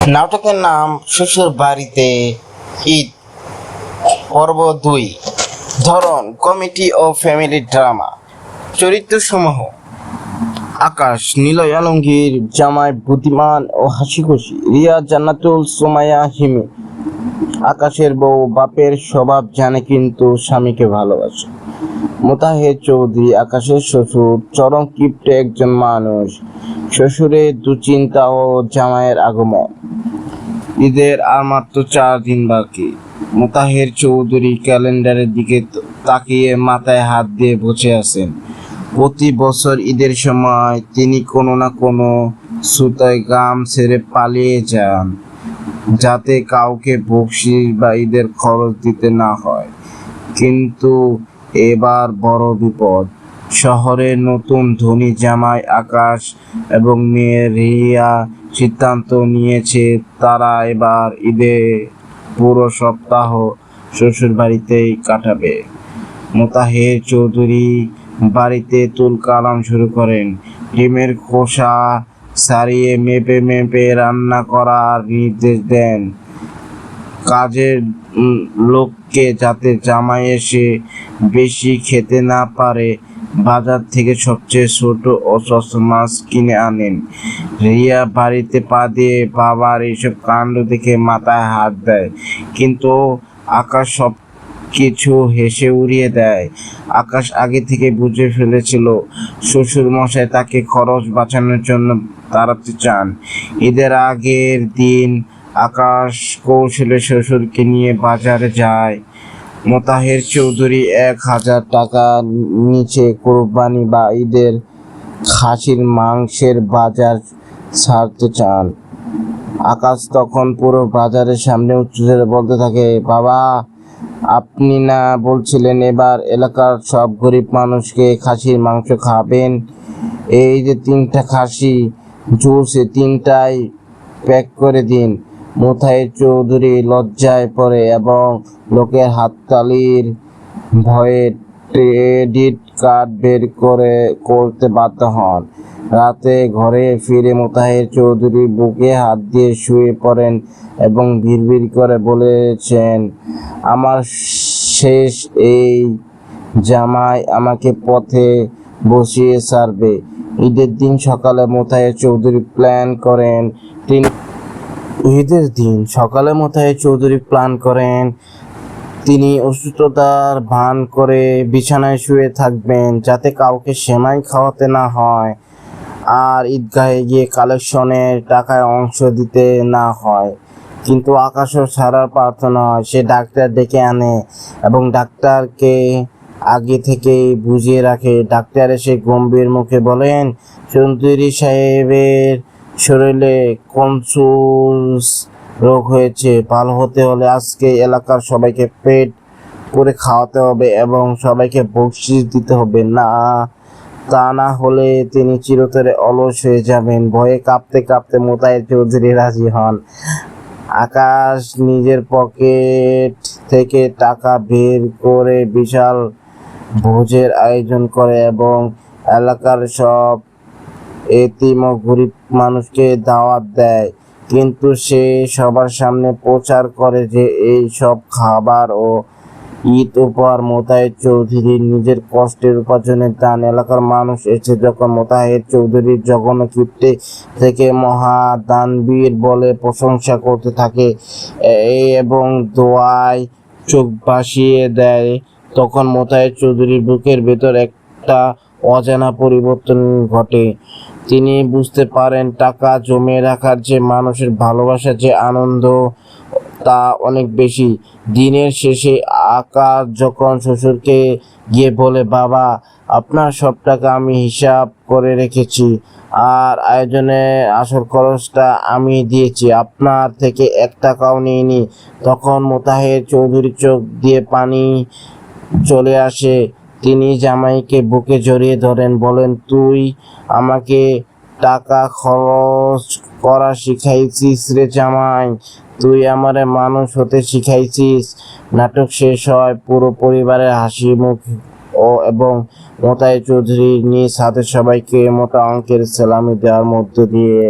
নাটকের নাম শ্বশুর বাড়িতে ঈদ পর্ব 2। ধরন কমেডি ও ফ্যামিলি ড্রামা। চরিত্রসমূহ: আকাশ নিলয় আলমগীর, জামাই বুদ্ধিমান ও হাসিখুশি, রিয়া জান্নাতুল, সুমাইয়া হিমি। আকাশের বউ বাপের স্বভাব জানে কিন্তু স্বামীকে ভালোবাসে। মোতাহের চৌধুরী, আকাশের শ্বশুর, চরম কিপ্টে একজন মানুষ। শ্বশুরের দুশ্চিন্তা ও জামাইয়ের আগমন। ঈদের আর মাত্র 4 দিন বাকি। মোতাহের চৌধুরী ক্যালেন্ডারের দিকে তাকিয়ে মাথায় হাত দিয়ে বসে আছেন। প্রতি বছর ঈদের সময় তিনি কোনো না কোনো ছুতায় গ্রাম ছেড়ে পালিয়ে যান, যাতে কাউকে বকশিশ বা ঈদের খরচ দিতে না হয়। কিন্তু এবার বড় বিপদ। শহরের নতুন ধনী জামাই আকাশ এবং মেয়ে রিয়া সিদ্ধান্ত নিয়েছে তারা এবার ঈদে পুরো সপ্তাহ শ্বশুর বাড়িতেই কাটাবে। মোতাহের চৌধুরী বাড়িতে তুলকালাম শুরু করেন। ডিমের খোসা ছাড়িয়ে মেপে মেপে রান্না করার নির্দেশ দেন কাজের লোককে, যাতে জামাই এসে বেশি খেতে না পারে। বাজার থেকে সবচেয়ে ছোট ও সস্তা মাছ কিনে আনেন। রিয়া বাড়িতে পা দিয়ে বাবার এইসব কাণ্ড দেখে মাথায় হাত দেয়, কিন্তু আকাশ সব কিছু হেসে উড়িয়ে দেয়। আকাশ আগে থেকে বুঝে ফেলেছিল শ্বশুর মশাই তাকে খরচ বাঁচানোর জন্য তাড়াতে চান। ঈদের আগের দিন আকাশ কৌশলে শ্বশুরকে নিয়ে বাজারে যায়। মোতাহের চৌধুরী 1000 টাকা নিচে কোরবানি বা ঈদের খাসির মাংসের বাজার ছাড়তে চান। আকাশ তখন পুরো বাজারের সামনে উচ্চস্বরে বলতে থাকে, বাবা, আপনি না বলছিলেন এবার এলাকার সব গরিব মানুষকে খাসির মাংস খাবেন? এই যে 3টা খাসি ঝুলছে, 3টাই প্যাক করে দিন। মোতাহের চৌধুরী লজ্জায় পড়ে এবং লোকের হাততালির ভয়ে ক্রেডিট কার্ড বের করতে বাধ্য হন। রাতে ঘরে ফিরে মোতাহের চৌধুরী বুকে হাত দিয়ে শুয়ে পড়েন এবং ভিড় করে বলেছেন, আমার শেষ, এই জামাই আমাকে পথে বসিয়ে ছাড়বে। ঈদের দিন সকালে মোতাহের চৌধুরী প্ল্যান করেন তিনি অসুস্থতার ভান করে বিছানায় শুয়ে থাকবেন, যাতে কাউকে সেমাই খাওয়াতে না হয় আর ঈদগাহে গিয়ে কালেকশনের টাকায় অংশ দিতে না হয়। কিন্তু আকাশও ছাড়ার প্রার্থনা হয়। সে ডাক্তার ডেকে আনে এবং ডাক্তারকে আগে থেকেই বুঝিয়ে রাখে। ডাক্তার এসে গম্ভীর মুখে বলেন, চৌধুরী সাহেবের শরীরে কনফিউজ রোগ হয়েছে। ভালো হতে হলে আজকে এলাকার সবাইকে পেট করে খাওয়াতে হবে এবং সবাইকে বকশিশ দিতে হবে, তা না হলে তিনি চিরতরে অলস হয়ে যাবেন। ভয়ে কাঁপতে কাঁপতে মোতাহের চৌধুরী রাজি হন। আকাশ নিজের পকেট থেকে টাকা বের করে বিশাল ভোজের আয়োজন করে এবং এলাকার সব এতিম ও গরিব মানুষকে দাওয়াত দেয়। কিন্তু সে সবার সামনে প্রচার করে যে এই সব খাবার ও ঈদ উপহার মোতাহের চৌধুরীর নিজের কষ্টের উপার্জনের দান। এলাকার মানুষ এসে যখন মোতাহের চৌধুরীর জঘন্য কীর্তি থেকে মহাদানবীর বলে প্রশংসা করতে থাকে এবং দোয়ায় চোখ ভাসিয়ে দেয়, তখন মোতাহের চৌধুরীর বুকের ভেতর একটা অজানা পরিবর্তন ঘটে। তিনি বুঝতে পারেন টাকা জমিয়ে রাখার যে মানুষের ভালোবাসার যে আনন্দ, তা অনেক বেশি। দিনের শেষে আকাশ যখন শ্বশুরকে গিয়ে বলে, বাবা, আপনার সব টাকা আমি হিসাব করে রেখেছি আর আয়োজনে আসল খরচটা আমি দিয়েছি, আপনার থেকে 1 টাকাও নিইনি, তখন মোতাহের চৌধুরীর চোখ দিয়ে পানি চলে আসে। তিনি জামাইকে বুকে জড়িয়ে ধরেন, বলেন, তুই আমাকে টাকা খরচ করা শিখাইছিস রে জামাই, তুই আমারে মানুষ হতে শিখাইছিস। নাটক শেষ হয় পুরো পরিবারের হাসি মুখ এবং মোতাহের চৌধুরী নিজ হাতে সবাইকে মোটা অঙ্কের সালামি দেওয়ার মধ্য দিয়ে।